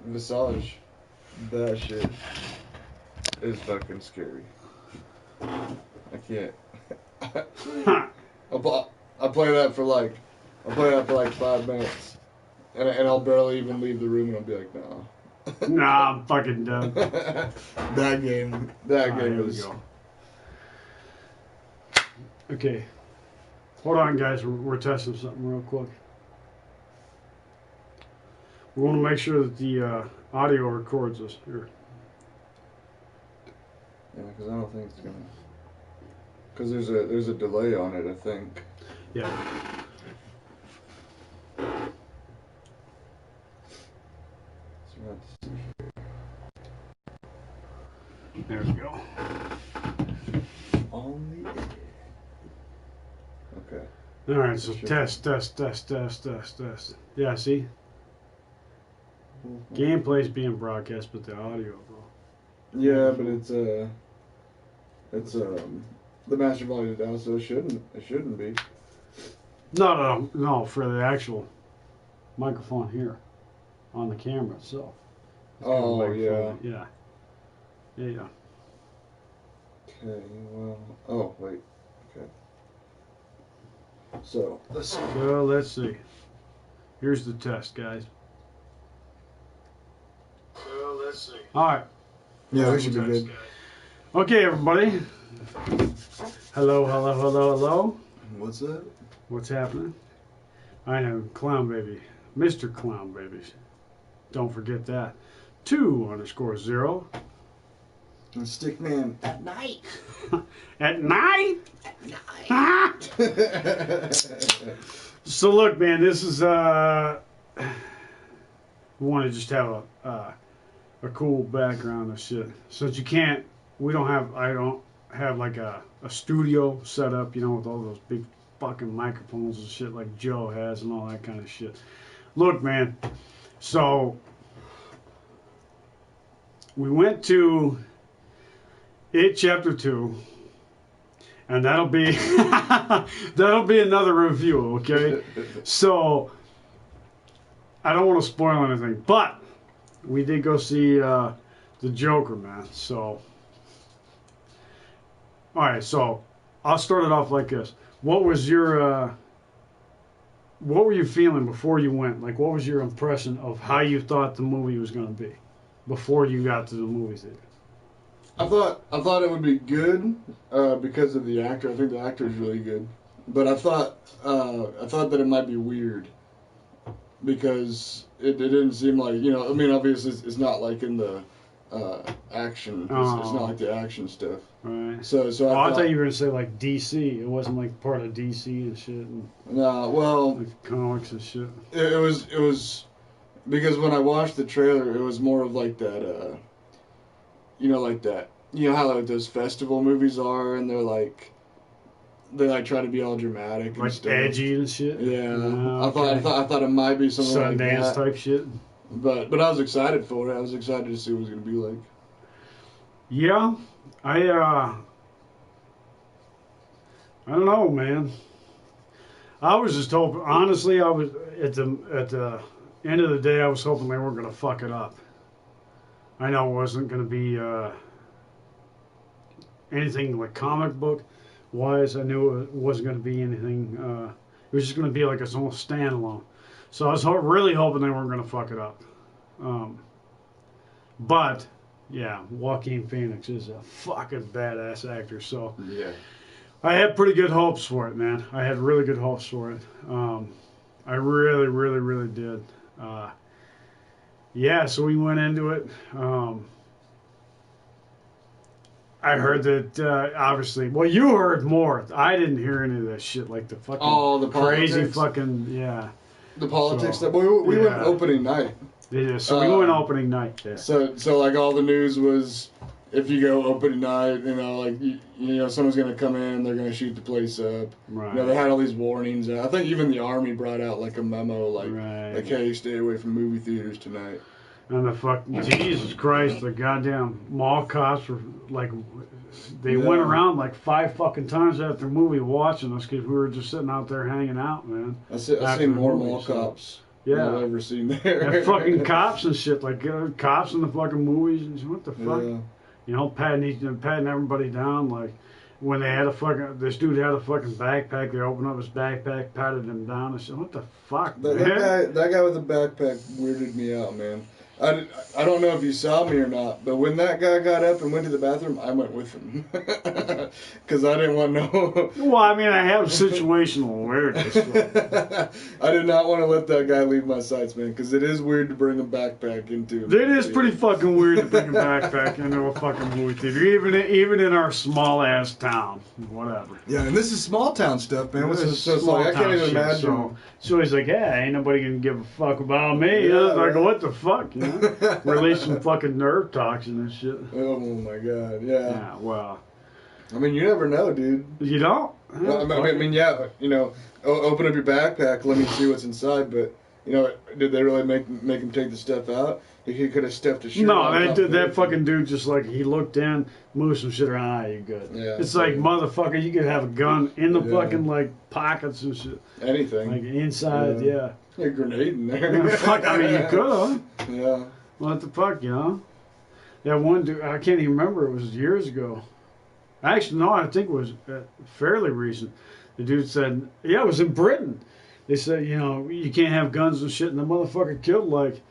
Visage. That shit is fucking scary. I can't. I play that for like 5 minutes, and I'll barely even leave the room, and I'll be like, no. Nah, I'm fucking done. That game was. Go. Okay, hold on, guys. We're testing something real quick. We want to make sure that the audio records us here. Yeah, because I don't think it's gonna. Because there's a delay on it, I think. Yeah. There we go. On the air. Okay. All right, so test. Yeah, see? Mm-hmm. Gameplay's being broadcast, but the audio, bro. Yeah, but it's the master volume down, so it shouldn't be. No, for the actual microphone here on the camera itself. Oh, yeah. Yeah. Okay, well, oh, wait, okay. So, let's see. Here's the test, guys. All right. Yeah, we should be good. Okay, everybody. Hello. What's that? What's happening? I am Clown Baby, Mr. Clown Babies. Don't forget that. 2_0. And Stickman at night. At night? At night. So look, man, this is we want to just have a cool background and shit. Since I don't have like a studio set up, you know, with all those big fucking microphones and shit like Joe has and all that kind of shit. Look, man, so we went to It Chapter 2, and that'll be another review, okay? So I don't want to spoil anything, but we did go see the Joker, man. So all right, so I'll start it off like this. What was your what were you feeling before you went? Like, what was your impression of how you thought the movie was going to be before you got to the movie theater? I thought it would be good because of the actor. I think the actor is really good, but I thought that it might be weird because it didn't seem like, you know. I mean, obviously it's not like in the action. It's not like the action stuff. Right. So I thought you were gonna say like DC. It wasn't like part of DC and shit. And no, well, like comics and shit. It was because when I watched the trailer, it was more of like that. Like that. You know how like those festival movies are, and they try to be all dramatic, like and stuff. Edgy and shit. Yeah, okay. I thought it might be something like that. Sundance type shit. But I was excited for it. I was excited to see what it was gonna be like. Yeah, I don't know, man. I was just hoping. Honestly, I was at the end of the day, I was hoping they weren't gonna fuck it up. I know it wasn't gonna be anything like comic book wise. I knew it wasn't gonna be anything. It was just gonna be like its own standalone. So I was really hoping they weren't gonna fuck it up. But yeah, Joaquin Phoenix is a fucking badass actor. So yeah, I had pretty good hopes for it, man. I had really good hopes for it. I really, really, really did. Yeah, so we went into it. I heard that, obviously, well, you heard more. I didn't hear any of that shit, like the fucking the crazy politics. fucking, yeah. The politics So, stuff. We went opening night. Yeah, so we went opening night there. So like all the news was, if you go opening night, you know, like you know, someone's gonna come in, they're gonna shoot the place up. Right. You know, they had all these warnings. I think even the Army brought out like a memo, like, hey, stay away from movie theaters tonight. And the Jesus Christ, the goddamn mall cops were like, they went around like 5 fucking times after the movie watching us because we were just sitting out there hanging out, man. I seen more mall cops Yeah. I've ever seen there. And fucking cops and shit, like cops in the fucking movies and shit. What the fuck? Yeah. You know, patting everybody down. Like when they had this dude had a fucking backpack. They opened up his backpack, patted him down, and said, "What the fuck, man?" That guy with the backpack weirded me out, man. I don't know if you saw me or not, but when that guy got up and went to the bathroom, I went with him. Because I didn't want no... Well, I mean, I have situational awareness. I did not want to let that guy leave my sights, man, because it is weird to bring a backpack into... It is pretty fucking weird to bring a backpack into a fucking movie theater, even in our small-ass town. Whatever. Yeah, and this is small-town stuff, man. I can't even imagine. So he's like, yeah, ain't nobody gonna give a fuck about me. Yeah, Like, right. what the fuck? You know? Release some fucking nerve toxin and shit. Oh, my God, yeah. Yeah, well. I mean, you never know, dude. You don't? Well, I mean, yeah, you know, open up your backpack, let me see what's inside, but, you know, did they really make him take the stuff out? He could have stepped a shirt No, on that fucking dude just like, he looked in, moved some shit around, you good. Yeah, it's like, motherfucker, you could have a gun in the fucking, like, pockets and shit. Anything. Like, inside, yeah. A grenade in there. Fuck, I mean, you could have. Yeah. What the fuck, you know? That one dude, I can't even remember, it was years ago. Actually, no, I think it was fairly recent. The dude said, yeah, it was in Britain. They said, you know, you can't have guns and shit, and the motherfucker killed like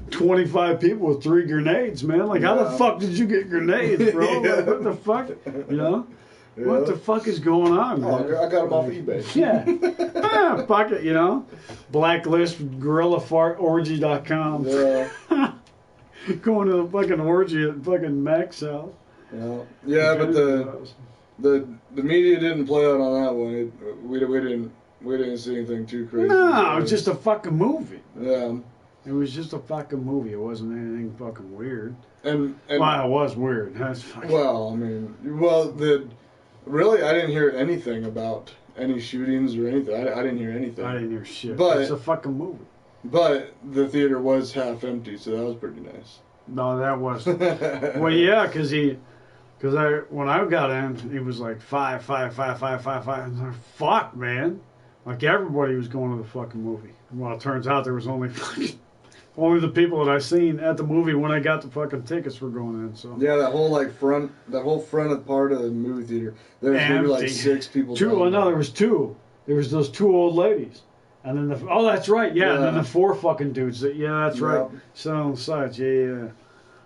25 people with 3 grenades, man. Like, how the fuck did you get grenades, bro? Like, what the fuck? You know? Yeah. What the fuck is going on, man? I got them off eBay. Yeah. Fuck it, you know? Blacklist, GorillaFartOrgy.com. Yeah. Going to the fucking orgy at fucking Mac's house. Yeah, but the media didn't play out on that one. We didn't see anything too crazy. No, it was just a fucking movie. Yeah. It was just a fucking movie. It wasn't anything fucking weird. And well, it was weird. That's fucking... Well, I mean, really, I didn't hear anything about any shootings or anything. I didn't hear anything. I didn't hear shit. But it's a fucking movie. But the theater was half empty, so that was pretty nice. No, that wasn't. Well, yeah, because when I got in, it was like 5. I was like, fuck, man. Like, everybody was going to the fucking movie. Well, it turns out there was only the people that I seen at the movie when I got the fucking tickets were going in. So yeah, that whole front part of the movie theater, there was maybe like 6 people. There was 2. There was those 2 old ladies. And then that's right, yeah. And then the 4 fucking dudes. That's right. Sat on the sides, yeah.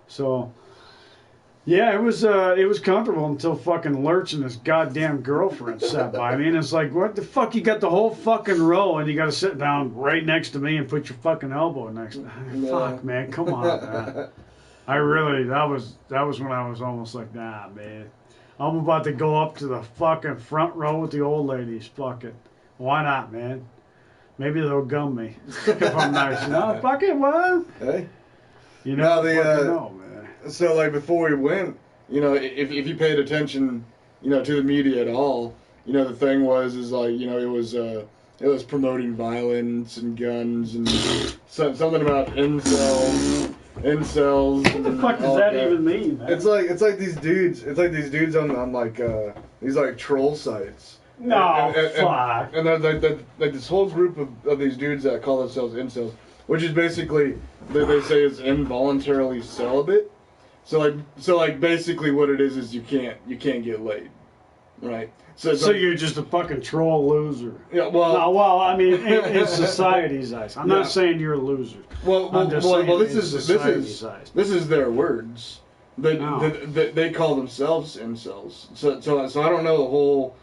So, yeah, it was comfortable until fucking Lurch and his goddamn girlfriend sat by me, and it's like, what the fuck? You got the whole fucking row, and you got to sit down right next to me and put your fucking elbow next to me. Fuck, man, come on, man. That was when I was almost like, nah, man. I'm about to go up to the fucking front row with the old ladies. Fuck it. Why not, man? Maybe they'll gum me if I'm nice. You know, fuck it, what? Hey. You know, no, man. So, like, before we went, you know, if you paid attention, you know, to the media at all, you know, the thing was like, you know, it was promoting violence and guns and something about incels. What the fuck does that even mean, man? It's like these dudes. It's like these dudes on like these like troll sites. No, fuck. And there's like this whole group of these dudes that call themselves incels, which is basically they say is involuntarily celibate. So like basically what it is you can't get laid, right? So you're just a fucking troll loser. Yeah, well. No, well, I mean, in society's eyes. I'm not saying you're a loser. Well, this is their words. They call themselves incels. So I don't know the whole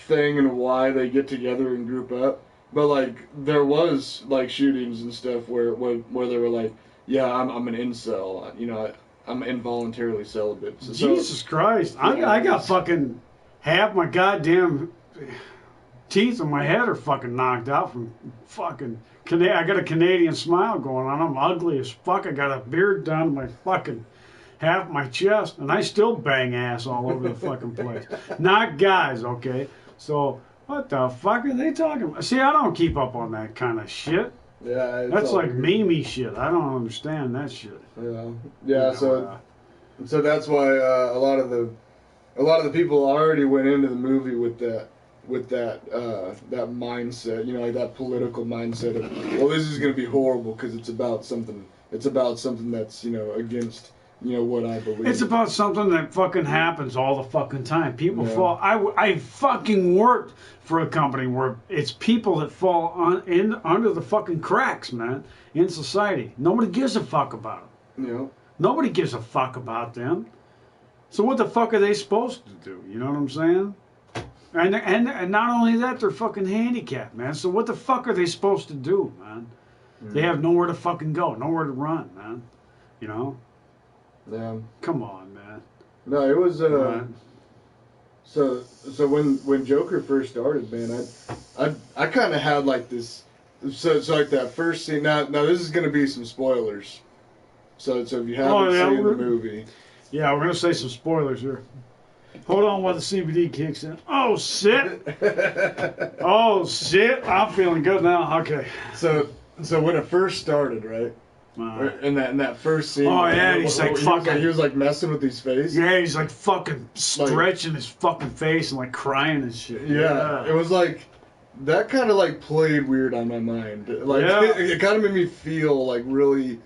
thing and why they get together and group up, but like there was like shootings and stuff where they were like, yeah, I'm an incel, you know, I'm involuntarily celibate. So, Jesus Christ, I got fucking half my goddamn teeth in my head are fucking knocked out from fucking I got a Canadian smile going on. I'm ugly as fuck. I got a beard down to my fucking half my chest, and I still bang ass all over the fucking place. Not guys, okay? So, what the fuck are they talking about? See, I don't keep up on that kind of shit. Yeah, that's like meme shit. I don't understand that shit. Yeah. So that's why a lot of the people already went into the movie with with that that mindset, you know, like that political mindset of, well, this is going to be horrible because it's about something. It's about something that's, you know, against, you know, what I believe. It's about something that fucking happens all the fucking time. People Yeah. fall. I fucking worked for a company where it's people that fall under the fucking cracks, man, in society. Nobody gives a fuck about them. You know. Nobody gives a fuck about them. So what the fuck are they supposed to do? You know what I'm saying? And not only that, they're fucking handicapped, man. So what the fuck are they supposed to do, man? They have nowhere to fucking go, nowhere to run, man. You know? Yeah. Come on, man. No, it was Right. so when Joker first started, man, I kind of had like this, so like that first scene. Now this is gonna be some spoilers. So if you haven't seen the movie, Yeah, we're gonna say some spoilers here. Hold on while the CBD kicks in. Oh shit! Oh shit! I'm feeling good now. Okay. So when it first started, right? In that first scene. Oh yeah, he's like fucking. He was like messing with his face. Yeah, he's like fucking stretching his fucking face and like crying and shit. Yeah, it was like that kind of like played weird on my mind. Like it kind of made me feel like really.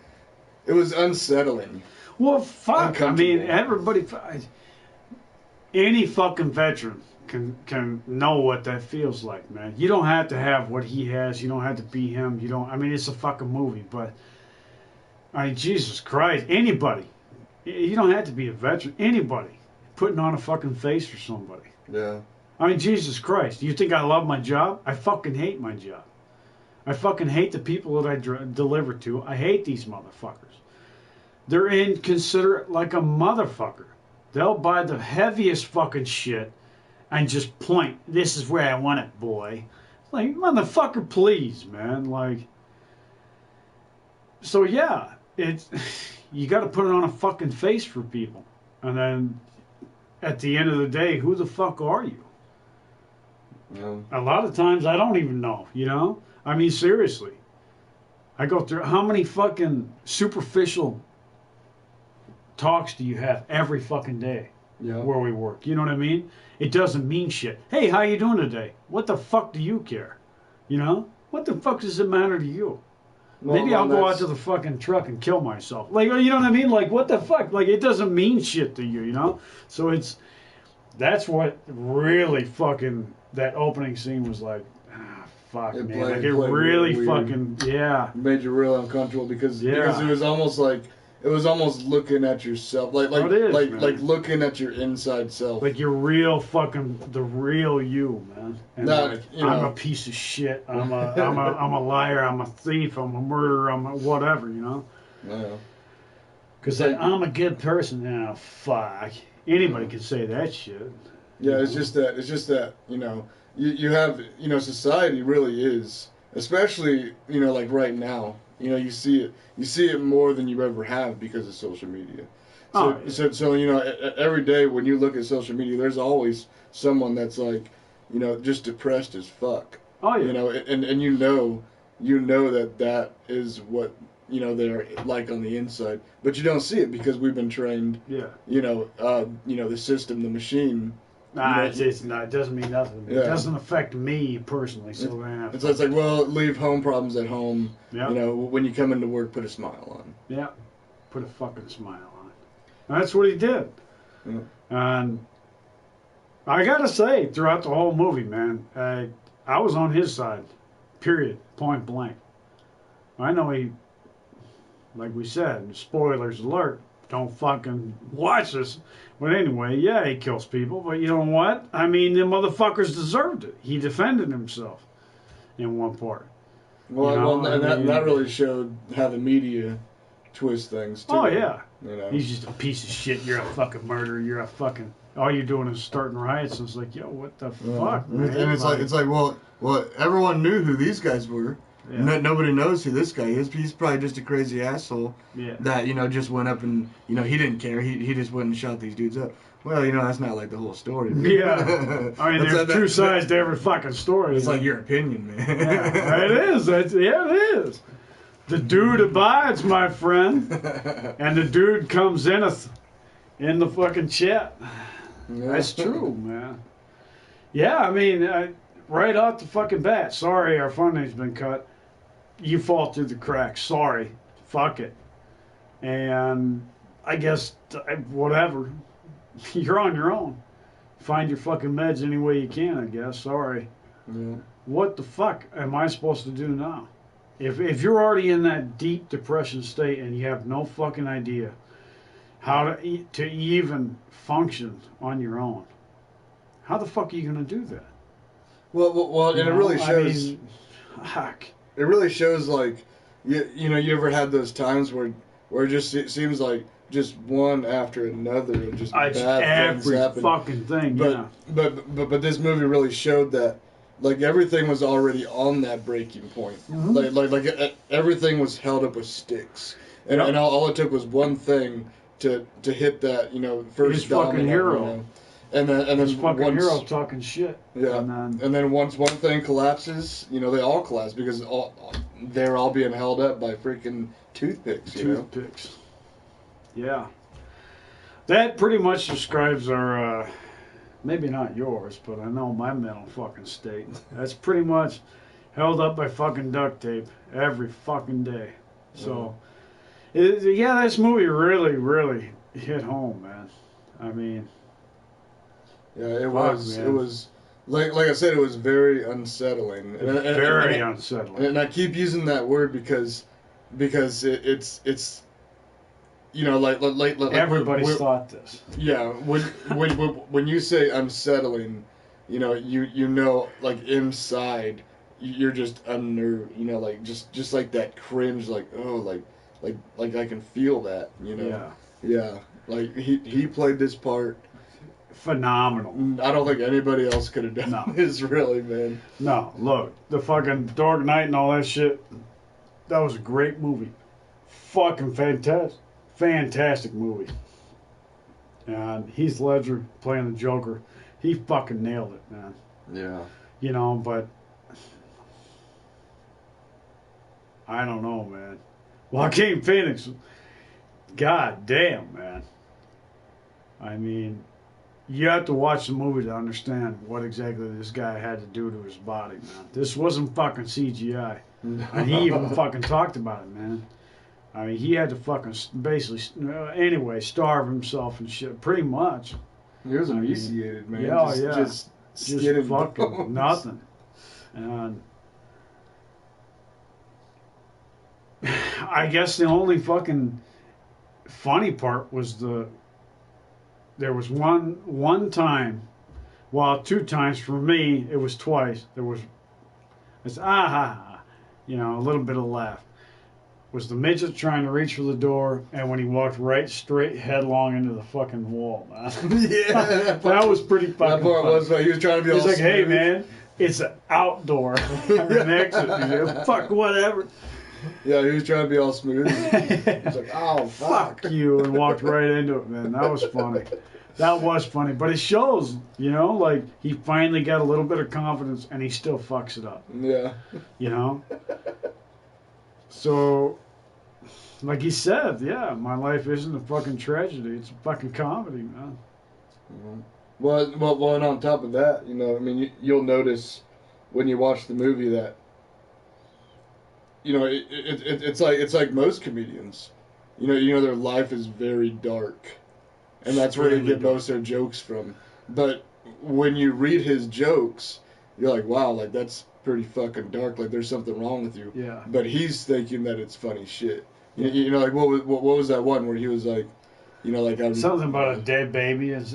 It was unsettling. Well, fuck. I mean, everybody. Any fucking veteran can know what that feels like, man. You don't have to have what he has. You don't have to be him. You don't. I mean, it's a fucking movie, but I mean, Jesus Christ, anybody. You don't have to be a veteran. Anybody putting on a fucking face for somebody. Yeah. I mean, Jesus Christ. You think I love my job? I fucking hate my job. I fucking hate the people that I deliver to. I hate these motherfuckers. They're inconsiderate like a motherfucker. They'll buy the heaviest fucking shit and just point. This is where I want it, boy. Like, motherfucker, please, man. Like, so yeah, it's you got to put it on a fucking face for people, and then at the end of the day, who the fuck are you? Yeah. A lot of times I don't even know. You know, I mean, seriously, I go through how many fucking superficial talks do you have every fucking day where we work? You know what I mean? It doesn't mean shit. Hey, how you doing today? What the fuck do you care? You know? What the fuck does it matter to you? Well, maybe I'll go out to the fucking truck and kill myself. Like, you know what I mean? Like, what the fuck? Like, it doesn't mean shit to you, you know? So that's what really fucking, that opening scene was like, fuck, man. Like, it really fucking, yeah. It made you real uncomfortable because it was almost like, it was almost looking at yourself, like looking at your inside self, like your real fucking the real you, man. And like, I'm a piece of shit. I'm a liar. I'm a thief. I'm a murderer. I'm a whatever, you know. Yeah. Because I'm a good person. Now, fuck. Anybody can say that shit. Yeah, it's just that you know you have society really is, especially like right now. You see it more than you ever have because of social media. So every day when you look at social media, there's always someone that's like, just depressed as fuck. Oh yeah. And that is what they're like on the inside, but you don't see it because we've been trained. Yeah. The system, the machine. Nah, it's not. It doesn't mean nothing. Yeah. It doesn't affect me personally. So it's like, well, leave home problems at home. Yeah. When you come into work, put a smile on. Yeah, put a fucking smile on. And that's what he did. Yeah. And I gotta say, throughout the whole movie, man, I was on his side. Period. Point blank. I know he, like we said, spoilers alert. Don't fucking watch this. But anyway, yeah, he kills people. But you know what? I mean, the motherfuckers deserved it. He defended himself in one part. Well, that really showed how the media twist things, too. Oh, yeah. He's just a piece of shit. You're a fucking murderer. You're a fucking... All you're doing is starting riots. And it's like, yo, what the fuck, man? And it's like, well, everyone knew who these guys were. Yeah. Nobody knows who this guy is. He's probably just a crazy asshole that just went up and he didn't care. He just went and shot these dudes up. Well, that's not like the whole story. Yeah, I mean, there's two sides to every fucking story. It's like your opinion, man. Yeah, it is. It is. The dude abides, my friend, and the dude comes in the fucking chat. Yeah. That's true, man. Yeah, I mean, right off the fucking bat. Sorry, our funding's been cut. You fall through the cracks. Sorry. Fuck it. And I guess, whatever. You're on your own. Find your fucking meds any way you can, I guess. Sorry. Yeah. What the fuck am I supposed to do now? If you're already in that deep depression state and you have no fucking idea how to even function on your own, how the fuck are you going to do that? Well, and it really shows. I mean, fuck. It really shows, like, you ever had those times where it just it seems like just one after another of just bad things Every happen. fucking thing, yeah. But this movie really showed that, like, everything was already on that breaking point. Mhm. Like everything was held up with sticks, and Yep. and all it took was one thing to hit that first His fucking domino, hero. And then His fucking once, hero talking shit. yeah, And then once one thing collapses, they all collapse because they're all being held up by freaking toothpicks. toothpicks. Yeah. That pretty much describes our, maybe not yours, but I know my mental fucking state. That's pretty much held up by fucking duct tape every fucking day. So, yeah, this movie really, really hit home, man. I mean, Yeah, it fuck, was. man. It was like I said, it was very unsettling. Very unsettling. And I keep using that word because it's like Everybody's thought this. Yeah, when you say unsettling, like inside you're just unnerved. Like just like that cringe, like oh like I can feel that. Yeah. Yeah. Like he played this part. Phenomenal. I don't think anybody else could have done this, really, man. No, look, the fucking Dark Knight and all that shit, that was a great movie. Fucking fantastic movie. And Heath Ledger playing the Joker, he fucking nailed it, man. Yeah. But I don't know, man. Joaquin Phoenix, god damn, man. I mean, you have to watch the movie to understand what exactly this guy had to do to his body, man. This wasn't fucking CGI. And he even fucking talked about it, man. I mean, he had to fucking basically, anyway, starve himself and shit, pretty much. He was emaciated, man. Yeah, Just skin and fucking bones. nothing. And I guess the only fucking funny part was there was one time, well, two times for me, it was twice. It's a little bit of laugh. Was the midget trying to reach for the door, and when he walked right straight headlong into the fucking wall, man. Yeah, that was pretty fucking that part funny. was he was trying to be all He's like, hey, smooth. man, it's an outdoor. An exit. He's like, fuck, whatever. Yeah, he was trying to be all smooth. He's like, oh, Fuck you, and walked right into it, man. That was funny. That was funny. But it shows, like he finally got a little bit of confidence and he still fucks it up. Yeah. So, like he said, yeah, my life isn't a fucking tragedy. It's a fucking comedy, man. Mm-hmm. Well, and on top of that, I mean, you'll notice when you watch the movie that, it's like most comedians, their life is very dark, and that's where they get most of their jokes from. But when you read his jokes, you're like, wow, like that's pretty fucking dark. Like there's something wrong with you. Yeah. But he's thinking that it's funny shit. Like what was that one where he was like, like something about a dead baby. It's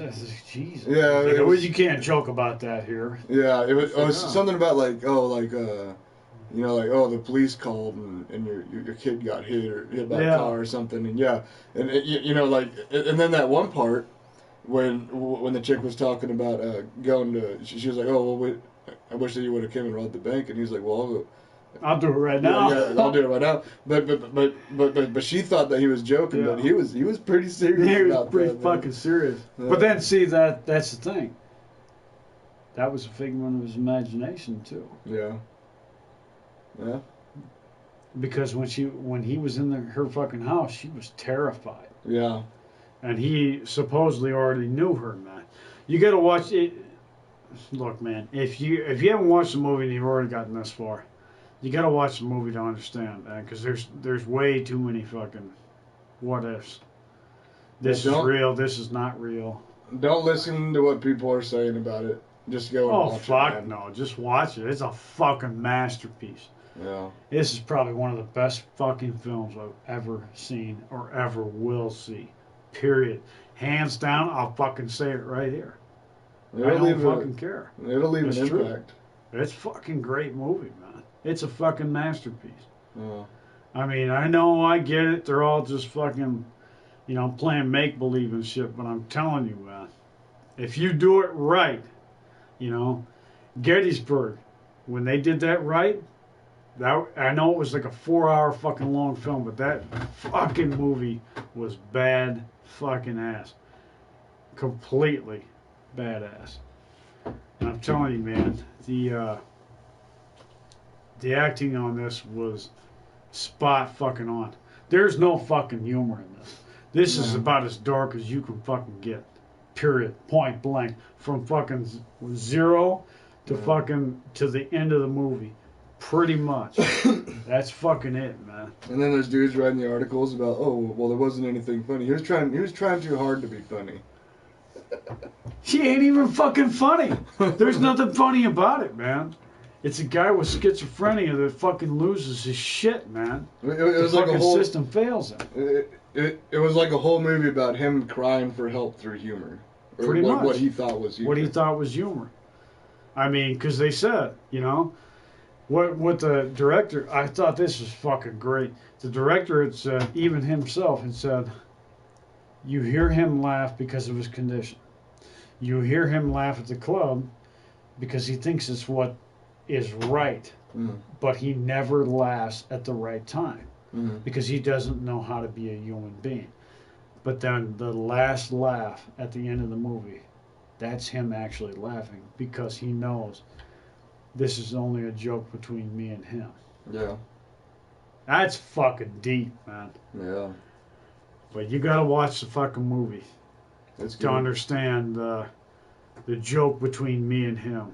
Jesus. Yeah. Like, you can't joke about that here. Yeah. It was something about like the police called and your kid got hit by a car or something, and and then that one part when the chick was talking about going to, she was like, oh well, I wish that you would have come and robbed the bank, and he's like, well, I'll do it right now. Yeah, I'll do it right now. But she thought that he was joking, but he was pretty serious. He was about pretty that, fucking serious. Yeah. But then see that's the thing. That was a figment of his imagination too. Yeah. Yeah. Because when he was in her fucking house, she was terrified. Yeah. And he supposedly already knew her, man. You got to watch it. look, man, if you haven't watched the movie and you've already gotten this far, you gotta watch the movie to understand, man. Because there's way too many fucking what ifs. This is real. This is not real. Don't listen to what people are saying about it. Just go and Oh watch fuck it. no! Just watch it. It's a fucking masterpiece. Yeah. This is probably one of the best fucking films I've ever seen or ever will see. Period. Hands down. I'll fucking say it right here. I don't fucking care. It'll leave It's an true. impact. It's fucking great movie, man. It's a fucking masterpiece. Yeah. I mean, I know, I get it. They're all just fucking, playing make believe and shit. But I'm telling you, man, if you do it right, Gettysburg, when they did that right, I know it was like a 4-hour fucking long film, but that fucking movie was bad fucking ass, completely badass. And I'm telling you, man, the acting on this was spot fucking on. There's no fucking humor in this. This is about as dark as you can fucking get. Period. Point blank. From fucking zero to fucking to the end of the movie. Pretty much. That's fucking it, man. And then there's dudes writing the articles about, oh, well, there wasn't anything funny. He was trying too hard to be funny. She ain't even fucking funny. There's nothing funny about it, man. It's a guy with schizophrenia that fucking loses his shit, man. It was the like fucking a whole system fails him. It was like a whole movie about him crying for help through humor. Or Pretty much. What he thought was humor. What he thought was humor. I mean, because they said, what the director, I thought this was fucking great. The director had said, even himself had said, you hear him laugh because of his condition. You hear him laugh at the club because he thinks it's what is right. But he never laughs at the right time because he doesn't know how to be a human being. But then the last laugh at the end of the movie, that's him actually laughing because he knows this is only a joke between me and him. Yeah. That's fucking deep, man. Yeah. But you gotta watch the fucking movie to understand the joke between me and him.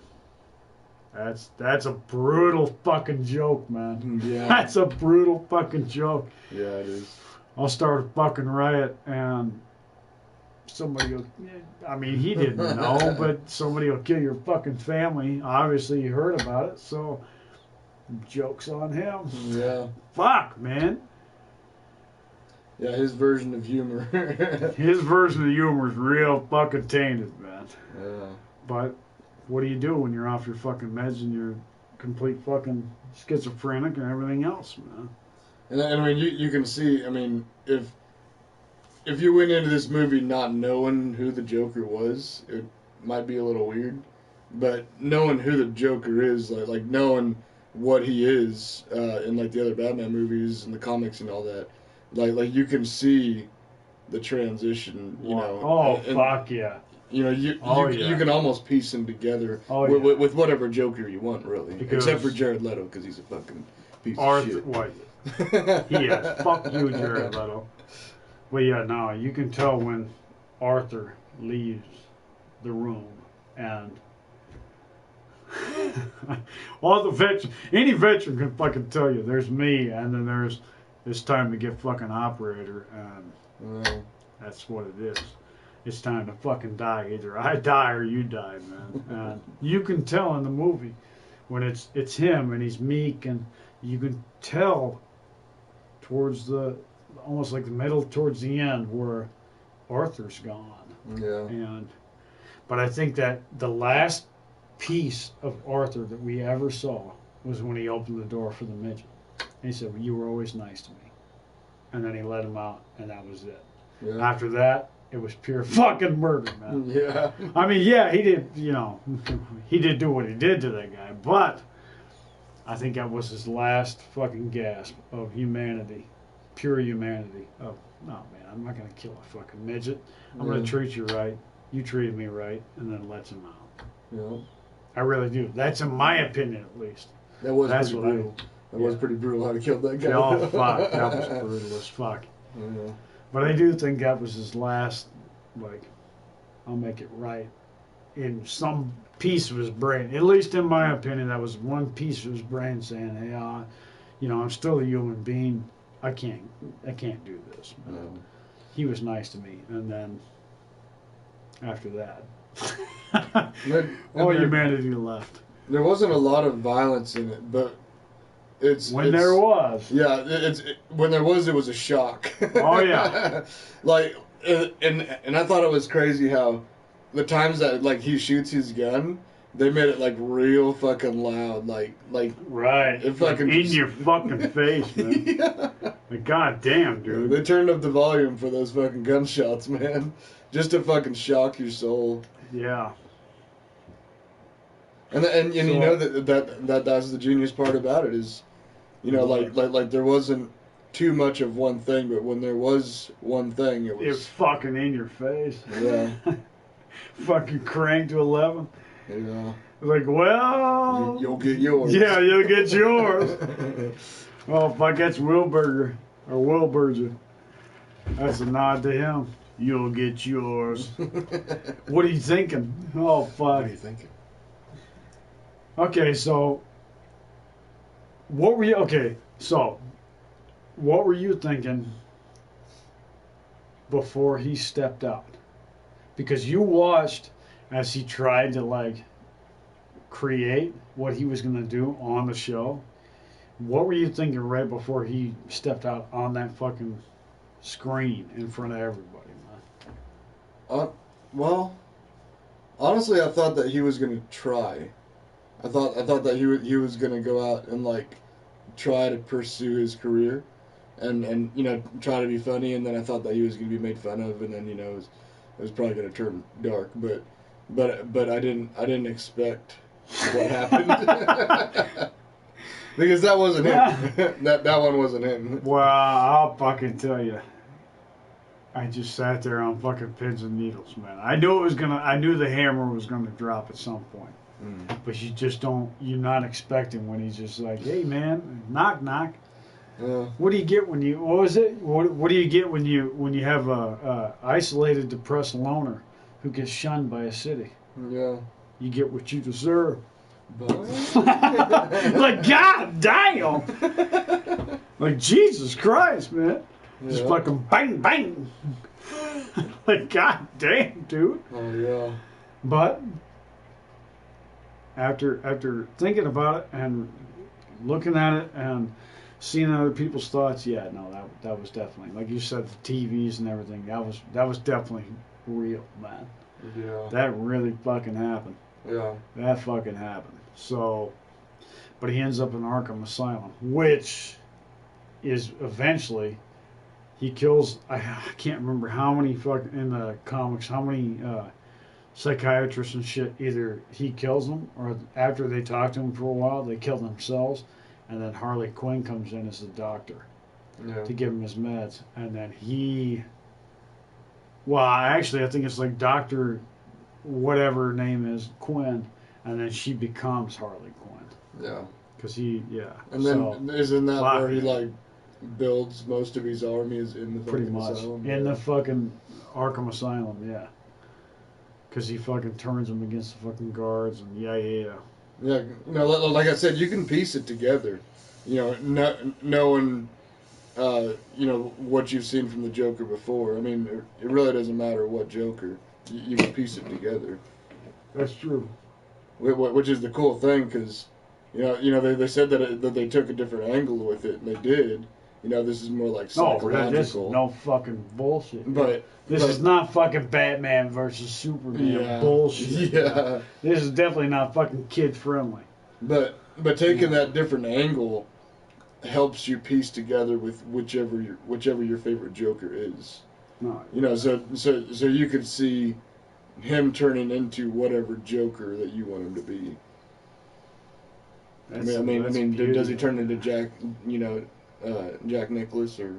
That's a brutal fucking joke, man. Yeah. That's a brutal fucking joke. Yeah, it is. I'll start a fucking riot and somebody will, I mean, he didn't know, but somebody will kill your fucking family. Obviously, you heard about it, so joke's on him. Yeah. Fuck, man. Yeah, his version of humor. His version of humor is real fucking tainted, man. Yeah. But what do you do when you're off your fucking meds and you're complete fucking schizophrenic and everything else, man? And I mean, you can see, I mean, if you went into this movie not knowing who the Joker was, it might be a little weird. But knowing who the Joker is, like knowing what he is in like the other Batman movies and the comics and all that, like you can see the transition, you know. Oh, and, fuck yeah. You know, you can almost piece them together with whatever Joker you want, really. Because except for Jared Leto, because he's a fucking piece of shit. What? He is. Fuck you, Jared Leto. Well, yeah, no, you can tell when Arthur leaves the room and all the veterans, any veteran can fucking tell you there's me and then there's it's time to get fucking operator and that's what it is. It's time to fucking die. Either I die or you die, man. And you can tell in the movie when it's him and he's meek and you can tell towards the almost like the middle towards the end where Arthur's gone. Yeah. But I think that the last piece of Arthur that we ever saw was when he opened the door for the midget. And he said, well, you were always nice to me. And then he let him out and that was it. Yeah. After that, it was pure fucking murder, man. Yeah. I mean, yeah, he did, he did do what he did to that guy, but I think that was his last fucking gasp of humanity, pure humanity. Oh, no, man, I'm not going to kill a fucking midget. I'm going to treat you right. You treated me right, and then lets him out. Yeah. I really do. That's in my opinion, at least. That was That's pretty what brutal. That was pretty brutal how he killed that guy. Oh, fuck. That was brutal as fuck. Yeah. But I do think that was his last, like, I'll make it right in some piece of his brain, at least in my opinion, that was one piece of his brain saying, "Hey, I'm still a human being. I can't do this." He was nice to me, and then after that, all humanity left. There wasn't a lot of violence in it, but there was. Yeah, when there was, it was a shock. Oh yeah. Like, and I thought it was crazy how the times that like he shoots his gun, they made it like real fucking loud, like right, it fucking in your fucking face, man. Yeah. Like, God damn, dude. They turned up the volume for those fucking gunshots, man, just to fucking shock your soul. Yeah. And so, you know that's the genius part about it is, like there wasn't too much of one thing, but when there was one thing, it was fucking in your face. Yeah. Fucking cranked to 11. Yeah. Like, well, you'll get yours. Yeah, you'll get yours. Oh, fuck, that's Wilberger or Wilberger. That's a nod to him. You'll get yours. What are you thinking? Oh, fuck. What are you thinking? Okay, so what were you thinking before he stepped out? Because you watched as he tried to like create what he was going to do on the show. What were you thinking right before he stepped out on that fucking screen in front of everybody, man? Well, honestly, I thought that he was going to try. I thought that he was gonna go out and like try to pursue his career, and try to be funny, and then I thought that he was gonna be made fun of, and then it was probably gonna turn dark, but I didn't expect what happened. Because that wasn't him. that one wasn't him. Well, I'll fucking tell you. I just sat there on fucking pins and needles, man. I knew the hammer was gonna drop at some point. But you're not expecting when he's just like, "Hey man, knock knock." What do you get when you, what was it? What do you get when you have a isolated, depressed loner who gets shunned by a city? Yeah. You get what you deserve. Like, God damn! Like, Jesus Christ, man. Yeah. Just fucking bang bang. Like, God damn, dude. Oh yeah. But after thinking about it and looking at it and seeing other people's thoughts, yeah, no, that was definitely, like you said, the TVs and everything, that was definitely real, man. Yeah. That really fucking happened. Yeah. That fucking happened. So, but he ends up in Arkham Asylum, which is eventually, he kills, I can't remember how many fucking, in the comics, how many psychiatrists and shit, either he kills them or after they talk to him for a while, they kill themselves, and then Harley Quinn comes in as the doctor to give him his meds, and then actually I think it's like Dr. whatever her name is, Quinn, and then she becomes Harley Quinn. Yeah. Because And then isn't that where he like builds most of his army is in the pretty much asylum? in the fucking Arkham Asylum, yeah. Because he fucking turns them against the fucking guards and yeah. Yeah, like I said, you can piece it together. Knowing, what you've seen from the Joker before. I mean, it really doesn't matter what Joker. You can piece it together. That's true. Which is the cool thing, because, they said that they took a different angle with it, and they did. This is more like psychological. This is no fucking bullshit. But this is not fucking Batman versus Superman bullshit. Yeah. This is definitely not fucking kid friendly. But taking that different angle helps you piece together with whichever your favorite Joker is. No. So you could see him turning into whatever Joker that you want him to be. I mean, does he turn into Jack Nicklaus or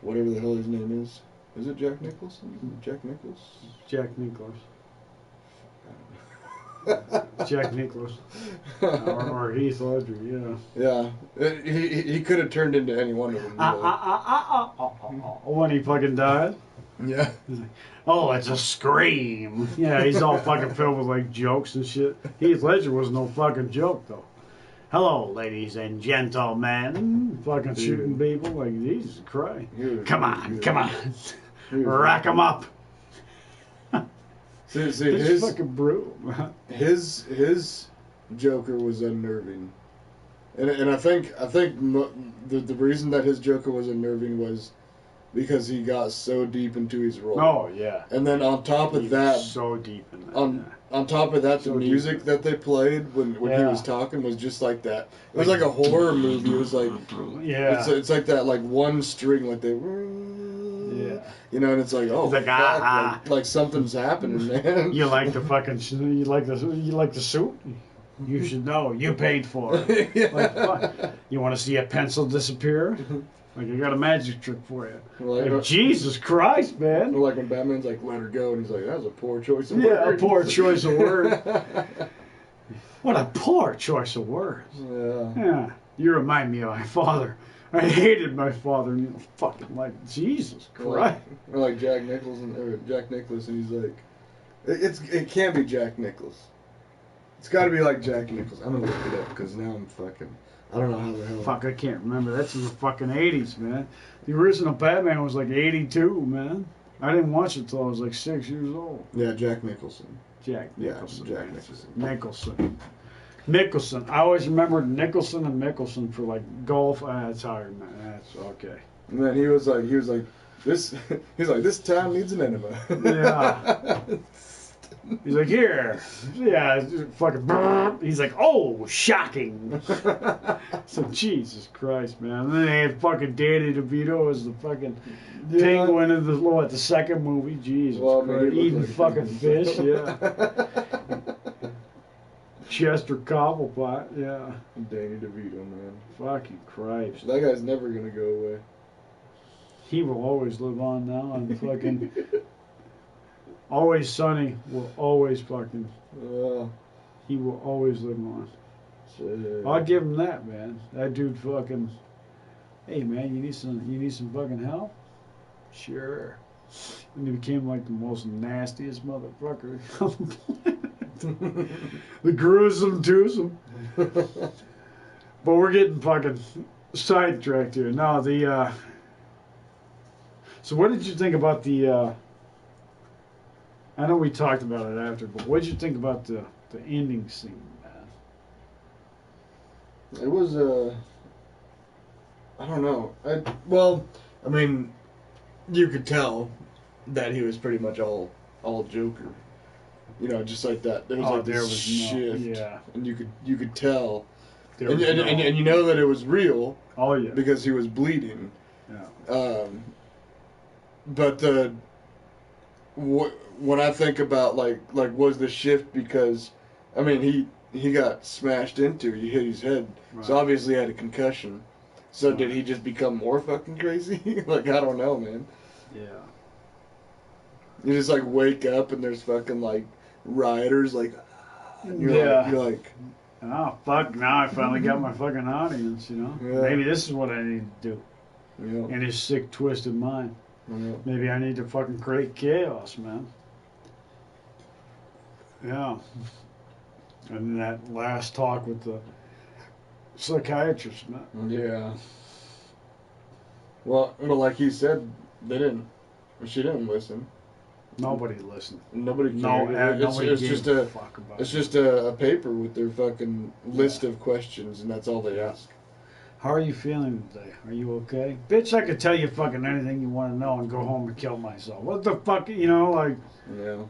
whatever the hell his name is? Is it Jack Nicholson? Jack Nicklaus? Jack Nicklaus. Jack Nicklaus. Or Heath Ledger, yeah. Yeah. He could have turned into any one of them. When he fucking died? Yeah. He's like, oh, it's a scream. Yeah, he's all fucking filled with like jokes and shit. Heath Ledger was no fucking joke though. Hello, ladies and gentlemen. Fucking shooting people like Jesus Christ. Come on, come on, rack them up. See, It's his fucking brutal. his Joker was unnerving, and I think the reason that his Joker was unnerving was because he got so deep into his role. Oh yeah. And then on top of that, so deep in that. on top of that, the So music deep. that they played when he was talking was just like that. It was like a horror movie. It was like it's like that, like one string, like they you know, and it's like, oh, it's like, fuck, like something's happening, man. You like the fucking you like the suit? You should know. You paid for it. Yeah. Like, fuck. You want to see a pencil disappear? Like, I got a magic trick for you. Like, Jesus Christ, man. Like when Batman's like, let her go, and he's like, that was a poor choice of words. Yeah, a poor choice of words. What a poor choice of words. Yeah. You remind me of my father. I hated my father. And you fucking like Jesus Christ. Or like Jack Nicholson, and he's like, it can't be Jack Nicholson. It's got to be like Jack Nicholson. I'm gonna look it up because now I'm fucking. I don't know how the hell. Fuck, I can't remember. That's in the fucking 80s, man. The original Batman was like 82, man. I didn't watch it till I was like 6 years old. Yeah, Jack Nicholson. Jack Nicholson. Yeah, Jack Nicholson. Nicholson. I always remembered Nicholson and Mickelson for like golf. That's how I remember. That's okay. And then he was like, this. He's like, this town needs an enema. Yeah. He's like, here. Yeah, fucking. He's like, oh, shocking. So, Jesus Christ, man. And then they had fucking Danny DeVito as the fucking penguin in the second movie. Jesus Christ. Eating like fucking fish, yeah. Chester Cobblepot, yeah. Danny DeVito, man. Fucking Christ. That guy's never gonna go away. He will always live on now and fucking. Always Sunny will always fucking. He will always live on. I'll give him that, man. That dude fucking. Hey, man, you need some fucking help? Sure. And he became like the most nastiest motherfucker on the planet. The gruesome twosome. But we're getting fucking sidetracked here. Now the. So what did you think about the? I know we talked about it after, but what did you think about the ending scene, man? It was I don't know. I mean, you could tell that he was pretty much all Joker. You know, just like that. There was this shift, and you could tell, and you know that it was real. Oh yeah, because he was bleeding. Yeah. But when I think about like was the shift because, I mean he got smashed into. He hit his head, right. So obviously he had a concussion. So did he just become more fucking crazy? Like I don't know, man. Yeah. You just like wake up and there's fucking like rioters like. You're like. Oh fuck! Now I finally got my fucking audience. You know. Yeah. Maybe this is what I need to do. Yeah. In his sick, twisted mind. Yeah. Maybe I need to fucking create chaos, man. Yeah. And that last talk with the psychiatrist, man. Yeah. Well, like he said, she didn't listen. Nobody listened. Nobody cared. It's just a paper with their fucking list of questions, and that's all they ask. How are you feeling today? Are you okay? Bitch, I could tell you fucking anything you want to know and go home and kill myself. What the fuck, you know, like,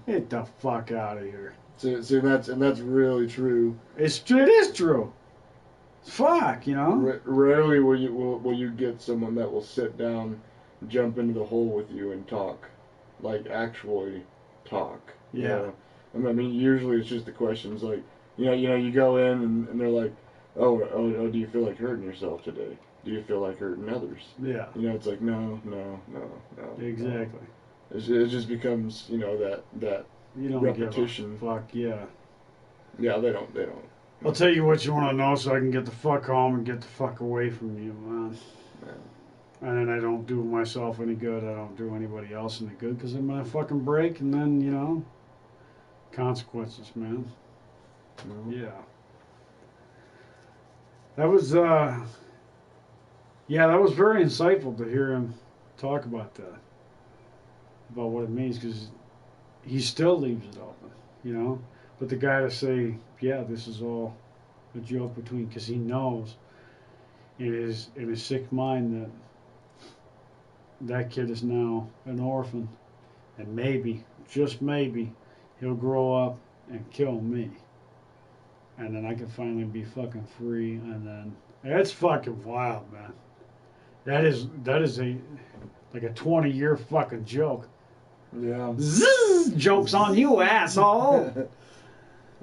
get the fuck out of here. See, that's really true. It is true. Fuck, you know? Rarely will you get someone that will sit down, jump into the hole with you and talk. Like, actually talk. Yeah. You know? I mean, usually it's just the questions like, you know, you go in and they're like, Oh, do you feel like hurting yourself today? Do you feel like hurting others? Yeah. You know, it's like, no. Exactly. No. It just becomes, you know, that you don't repetition. Give a fuck, yeah. Yeah, they don't. I'll tell you what you want to know so I can get the fuck home and get the fuck away from you, man. And then I don't do myself any good. I don't do anybody else any good because I'm gonna fucking break, and then consequences, man. Yeah. That was yeah, that was very insightful to hear him talk about that, about what it means, because he still leaves it open. But the guy to say, yeah, this is all a joke between, because he knows in his sick mind that that kid is now an orphan, and maybe, just maybe, he'll grow up and kill me, and then I can finally be fucking free, and then it's fucking wild, man. That is a like a 20-year fucking joke. Yeah. Zzz, joke's on you, asshole.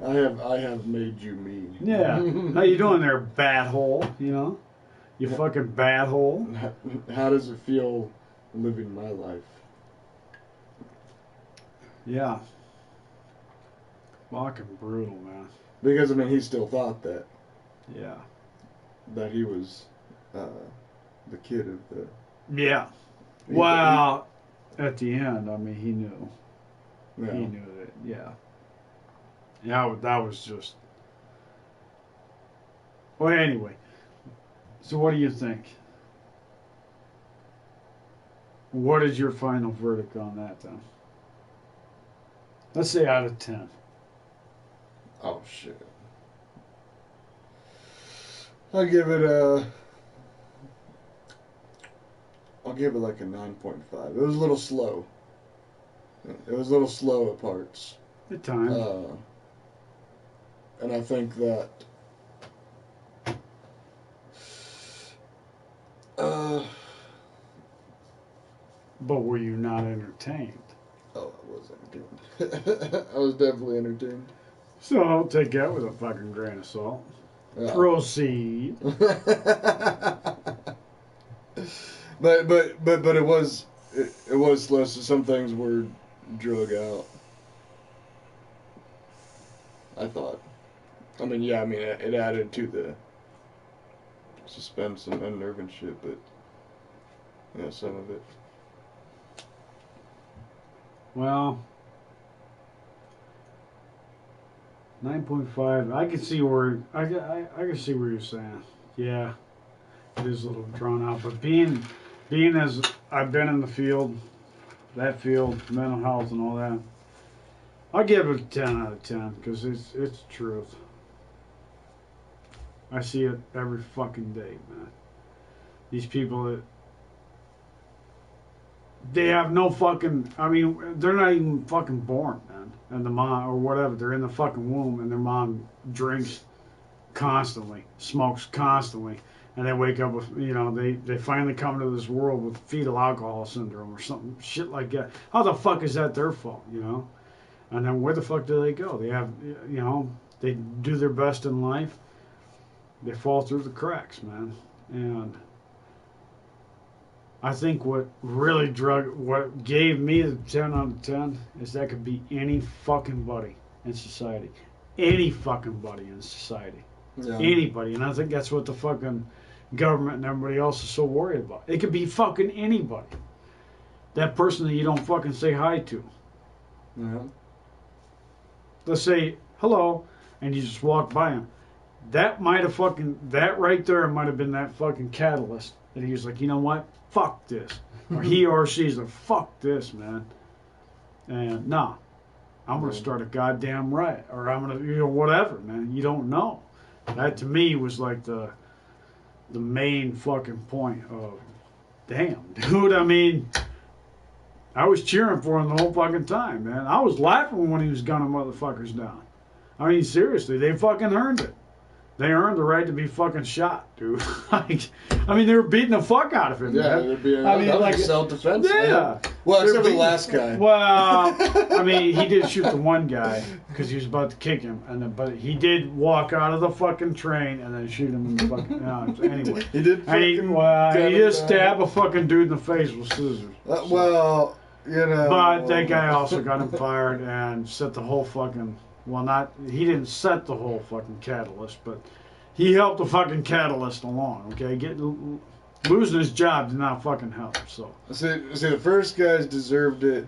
I have made you mean. Yeah. How you doing there, bat hole? You fucking bat hole. How does it feel living my life? Yeah. Fucking brutal, man. Because he still thought that Yeah. he was the kid of the. Yeah. Well, at the end, he knew. Yeah. He knew that. Yeah. Yeah, that was just. Well, anyway. So, what do you think? What is your final verdict on that, then? Let's say out of 10. Oh shit. I'll give it like a 9.5. It was a little slow. It was a little slow at parts. At times. And I think that but were you not entertained? Oh, I was entertained. I was definitely entertained. So I'll take that with a fucking grain of salt. Yeah. Proceed. But it was slow. So some things were drug out. I thought. It added to the suspense and unnerve and shit, but some of it. Well, 9.5. I can see where I can see where you're saying. Yeah, it is a little drawn out, but being as I've been in the field, mental health and all that, I'll give it a 10 out of 10 because it's truth. I see it every fucking day, man. These people that they have no fucking. They're not even fucking born, man. And the mom or whatever, they're in the fucking womb, and their mom drinks constantly, smokes constantly, and they wake up with, they finally come to this world with fetal alcohol syndrome or something shit like that. How the fuck is that their fault, And then where the fuck do they go? They have, they do their best in life. They fall through the cracks, man. And I think what gave me the 10 out of 10 is that could be any fucking buddy in society. Any fucking buddy in society. Yeah. Anybody. And I think that's what the fucking government and everybody else is so worried about. It could be fucking anybody. That person that you don't fucking say hi to. Yeah. Let's say hello, and you just walk by him. That right there might have been that fucking catalyst that he was like, you know what? Fuck this. Or he or she's like, fuck this, man. And nah, I'm going to start a goddamn riot. Or I'm going to, whatever, man. You don't know. That to me was like the main fucking point of, damn, dude. I was cheering for him the whole fucking time, man. I was laughing when he was gunning motherfuckers down. Seriously, they fucking earned it. They earned the right to be fucking shot, dude. They were beating the fuck out of him. Yeah, man. that was self-defense. Yeah. Man. Well, except for the last guy. Well, he did shoot the one guy because he was about to kick him, but he did walk out of the fucking train and then shoot him in the fucking. Anyway, he did. He just stabbed a fucking dude in the face with scissors. Well, But that guy also got him fired and set the whole fucking. Well, he didn't set the whole fucking catalyst, but he helped the fucking catalyst along, okay? Losing his job did not fucking help. So See, the first guys deserved it.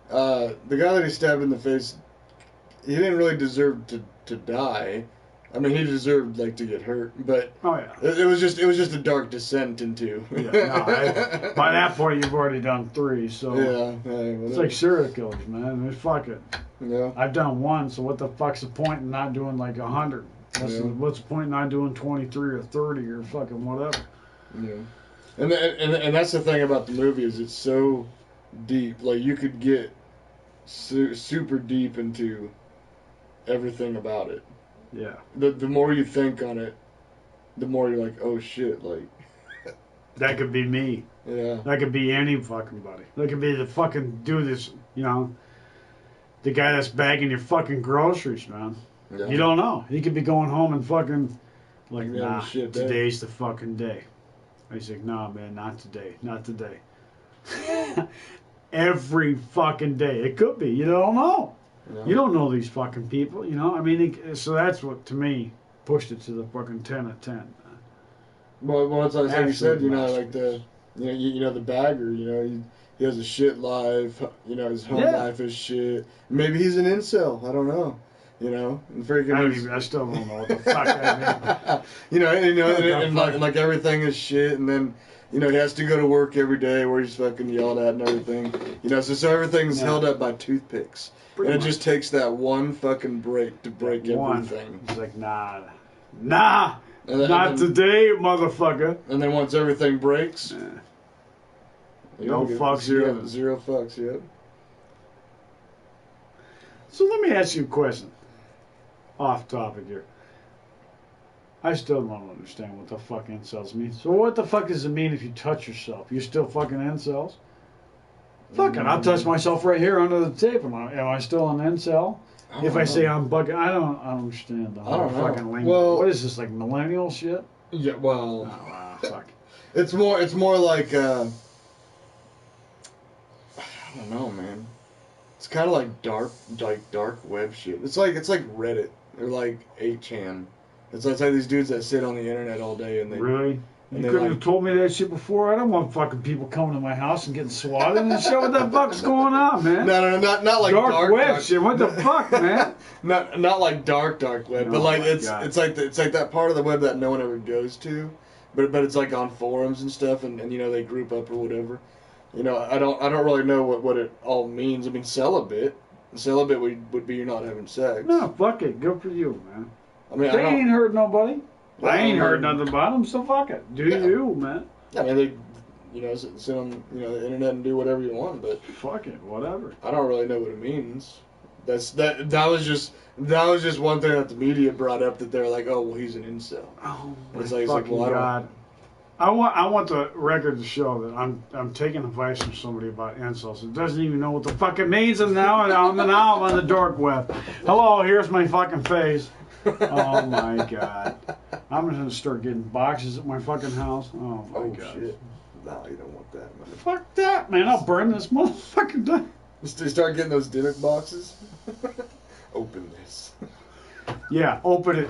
The guy that he stabbed in the face, he didn't really deserve to die. I mean, he deserved like to get hurt, but oh yeah, it was just a dark descent into. yeah. No, by that point you've already done 3. So yeah, it's like serial killers, man. Fuck it. Yeah. I've done 1, so what the fuck's the point in not doing like 100? What's the point in not doing 23 or 30 or fucking whatever? Yeah. And that's the thing about the movie is it's so deep. Like you could get super deep into everything about it. Yeah. The more you think on it, the more you're like, oh shit, like that could be me. Yeah. That could be any fucking buddy. That could be the fucking dude that's, you know, the guy that's bagging your fucking groceries, man. Yeah. You don't know. He could be going home and fucking like, Yeah, nah, shit, today's the fucking day. He's like, nah, man, not today, not today. Every fucking day. It could be. You don't know. Yeah. You don't know these fucking people, you know? I mean, so that's what, to me, pushed it to the fucking 10 of 10. Well, it's like you said, you know, like masterpiece. you know, the bagger, you know, he has a shit life, you know, his home life is shit. Maybe he's an incel, I don't know, you know. And freaking I still don't know what the fuck that means. you know, and like everything is shit, and then, you know, he has to go to work every day where he's fucking yelled at and everything. You know, so everything's held up by toothpicks. Pretty and it much. just takes that one fucking break to break everything. He's like, nah, And then, not today, motherfucker. And then once everything breaks, no fucks given. Zero fucks, yep. So let me ask you a question. Off topic here. I still don't understand what the fuck incels mean. So what the fuck does it mean if you touch yourself? You still fucking incels? Fucking, I'll touch myself right here under the tape. Am I still an incel? If I say I'm bugging, I don't understand the whole fucking lingo. Well, what is this, like millennial shit? Yeah, well, Oh, wow, fuck. It's more like I don't know, man. It's kind of like dark web shit. It's like Reddit or like 8chan. It's like these dudes that sit on the internet all day and they Really? And You they couldn't have told me that shit before. I don't want fucking people coming to my house and getting swatted and shit. What the fuck's going on, man? No, not like dark web shit. What the fuck, man? Not like dark web, but like it's like that part of the web that no one ever goes to, but it's like on forums and stuff, and you know they group up or whatever. You know, I don't really know what it all means. I mean, celibate would be you're not having sex. No, fuck it. Good for you, man. I mean, they ain't hurt nobody. Well, I ain't heard nothing about them, so fuck it. Do you, man? I mean, they, you know, sit on the internet and do whatever you want, but fuck it, whatever. I don't really know what it means. That was just one thing that the media brought up, that they're like, oh well, he's an incel. Oh my fucking God. I want the record to show that I'm taking advice from somebody about incels. It doesn't even know what the fuck it means, and now I'm on the dark web. Hello, here's my fucking face. Oh my God. I'm gonna start getting boxes at my fucking house. Oh my God. Shit. No, you don't want that, man. Fuck that, man. I'll burn this motherfucker down. Start getting those Dimmick boxes. Open this. Yeah, open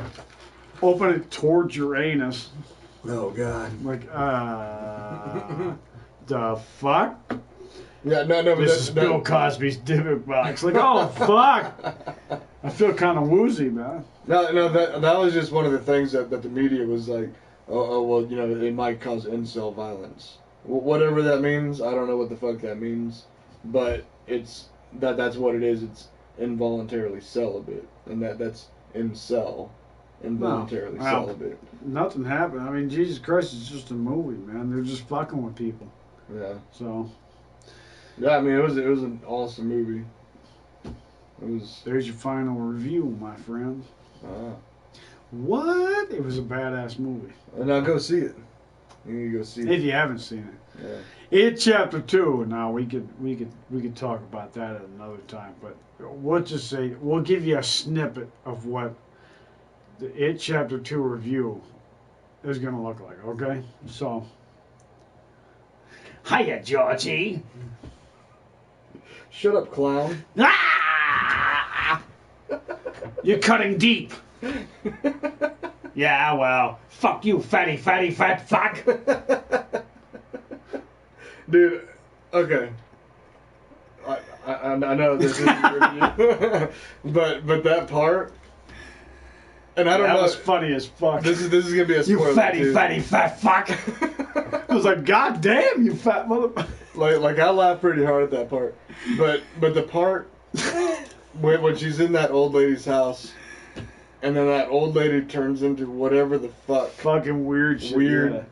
it towards your anus. Oh God. Like, the fuck? Yeah, no. This is Bill Cosby's Dimmick box. Like, oh fuck. I feel kind of woozy, man. No, that was just one of the things that the media was like, oh well, you know, it might cause incel violence. Whatever that means, I don't know what the fuck that means, but that's what it is. It's involuntarily celibate, and that's incel, involuntarily celibate. Nothing happened. I mean, Jesus Christ, it's just a movie, man. They're just fucking with people. Yeah. So. Yeah, I mean, it was an awesome movie. There's your final review, my friends. Ah. What? It was a badass movie. Now go see it. You need to go see it. If you haven't seen it. Yeah. It Chapter 2. Now we could talk about that at another time, but we'll just say we'll give you a snippet of what the It Chapter 2 review is gonna look like. Okay, so. Hiya, Georgie. Shut up, clown. Ah! You're cutting deep. Yeah, well, fuck you, fat fuck. Dude, okay. I know this isn't review, but that part, and I don't know. That was funny as fuck. This is gonna be a spoiler. You fatty, too. fatty, fat fuck. I was like, God damn, you fat mother. Like I laughed pretty hard at that part, but the part when she's in that old lady's house, and then that old lady turns into whatever the fuck, Fucking weird shit. weird,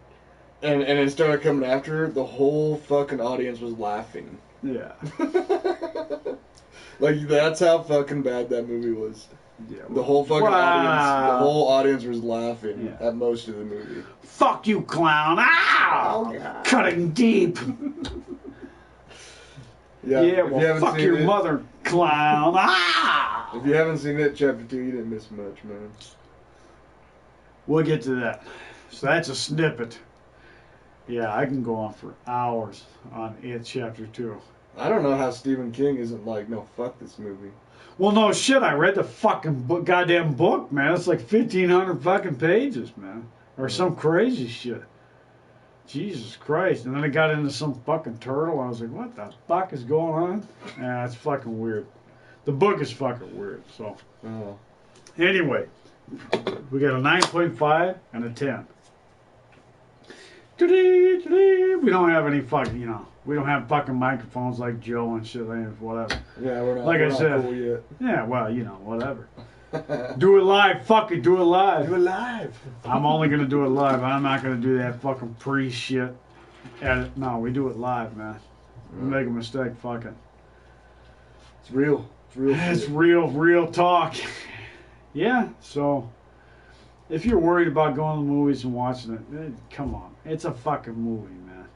and it started coming after her. The whole fucking audience was laughing. Yeah. Like that's how fucking bad that movie was. Yeah. The whole fucking audience was laughing Yeah. at most of the movie. Fuck you, clown! Ow! Oh, God. Cutting deep. Yeah, well, fuck your mother, clown! Ah! If you haven't seen it, chapter 2, you didn't miss much, man. We'll get to that. So that's a snippet. Yeah, I can go on for hours on it, chapter 2. I don't know how Stephen King isn't like, no, fuck this movie. Well, no shit. I read the fucking goddamn book, man. It's like 1,500 fucking pages, man, or some crazy shit. Jesus Christ! And then I got into some fucking turtle. I was like, what the fuck is going on? Yeah, it's fucking weird. The book is fucking weird. So, anyway, we got a 9.5 and a 10. We don't have any fucking, we don't have fucking microphones like Joe and shit, whatever. Yeah, we're not. Like we're I not said. cool yet. Yeah, well, whatever. Do it live. Fuck it, do it live. Do it live. I'm only going to do it live. I'm not going to do that fucking pre-shit edit. No, we do it live, man. We make a mistake, fuck it. It's real. It's real. It's shit. real talk. Yeah, so if you're worried about going to the movies and watching it, come on. It's a fucking movie, man.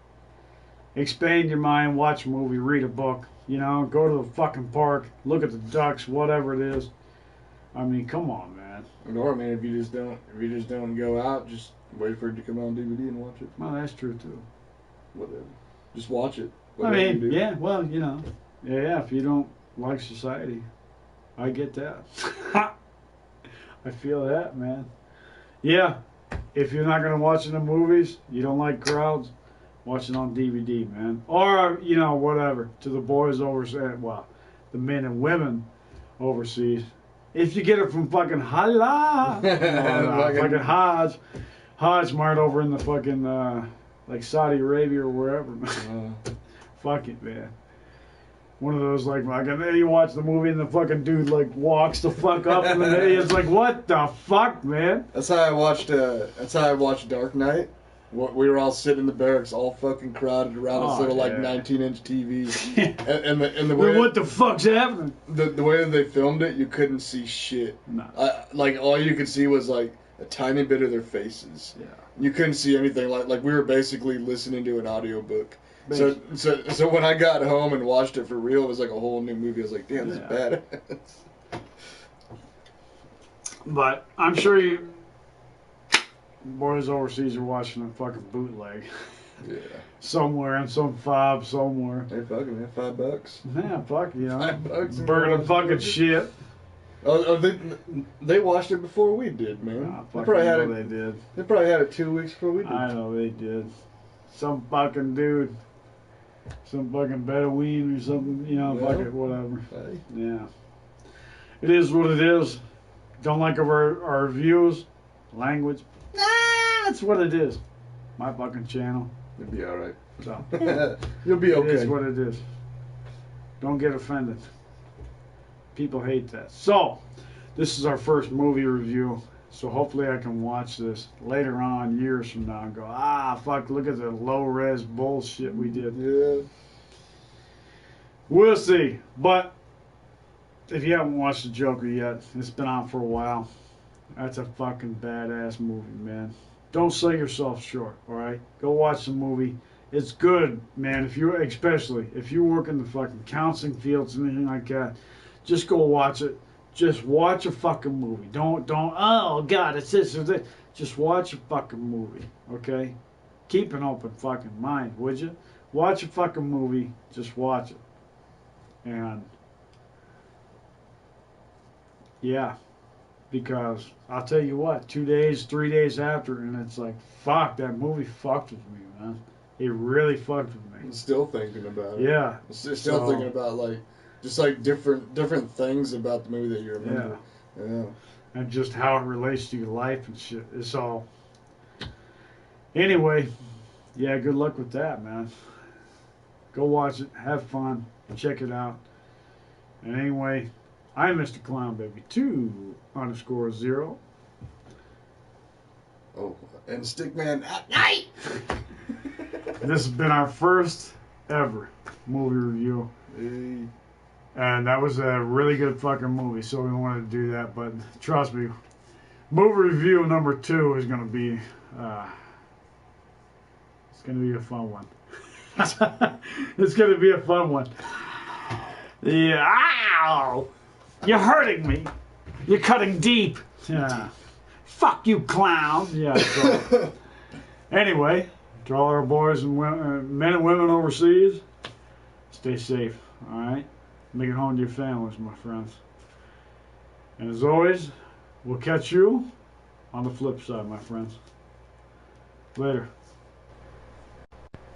Expand your mind, watch a movie, read a book, go to the fucking park, look at the ducks, whatever it is. I mean, come on, man. Or, man, if you just don't go out, just wait for it to come out on DVD and watch it. Well, that's true, too. Whatever. Just watch it. I Whatever mean, you do. yeah, well, yeah, if you don't like society, I get that. I feel that, man. Yeah, if you're not going to watch it in the movies, you don't like crowds, watch it on DVD, man. Or, whatever, to the boys overseas, well, the men and women overseas. If you get it from fucking Hala, fucking Hodge Mart over in the fucking, like Saudi Arabia or wherever. Fuck it, man. One of those, like, and then you watch the movie and the fucking dude, like, walks the fuck up and then it's like, what the fuck, man? That's how I watched Dark Knight. We were all sitting in the barracks, all fucking crowded around this little, like, 19-inch TV. and the way... What the fuck's happening? The way that they filmed it, you couldn't see shit. No. Like, all you could see was, like, a tiny bit of their faces. Yeah. You couldn't see anything. Like we were basically listening to an audiobook. So when I got home and watched it for real, it was like a whole new movie. I was like, damn, this is badass. But I'm sure you boys overseas are watching a fucking bootleg. Yeah. Somewhere in some fob somewhere. Hey, fucking man, $5. Yeah, fuck, $5. Burning fucking shit. Oh, they watched it before we did, man. They did. They probably had it 2 weeks before we did. I know they did. Some fucking dude. Some fucking Bedouin or something, fuck it, whatever. Hey. Yeah. It is what it is. Don't like our reviews, language. That's what it is. My fucking channel. You'll be alright. So, You'll be okay. it is what it is. Don't get offended. People hate that. So, this is our first movie review. So hopefully I can watch this later on, years from now, and go, fuck, look at the low-res bullshit we did. Yeah. We'll see. But if you haven't watched The Joker yet, it's been out for a while. That's a fucking badass movie, man. Don't sell yourself short, all right? Go watch the movie. It's good, man. Especially if you work in the fucking counseling fields and anything like that, just go watch it. Just watch a fucking movie. Don't, oh, God, it's this or that. Just watch a fucking movie, okay? Keep an open fucking mind, would you? Watch a fucking movie. Just watch it. And, yeah, because I'll tell you what, 2 days, 3 days after, and it's like, fuck, that movie fucked with me, man. It really fucked with me. I'm still thinking about it. Yeah. Still thinking about like just like different things about the movie that you remember. Yeah. And just how it relates to your life and shit. It's all. Anyway, yeah, good luck with that, man. Go watch it, have fun, check it out. And anyway, I'm Mr. Clown Baby 2_0. Oh, and Stickman at night. And this has been our first ever movie review. Hey. And that was a really good fucking movie, so we wanted to do that. But trust me, movie review number 2 is going to be, it's going to be a fun one. It's going to be a fun one. Yeah, ow! You're hurting me. You're cutting deep. Yeah. Fuck you, clown. Yeah. So. Anyway, to all our boys and women, men and women overseas, stay safe. All right. Make it home to your families, my friends. And as always, we'll catch you on the flip side, my friends. Later.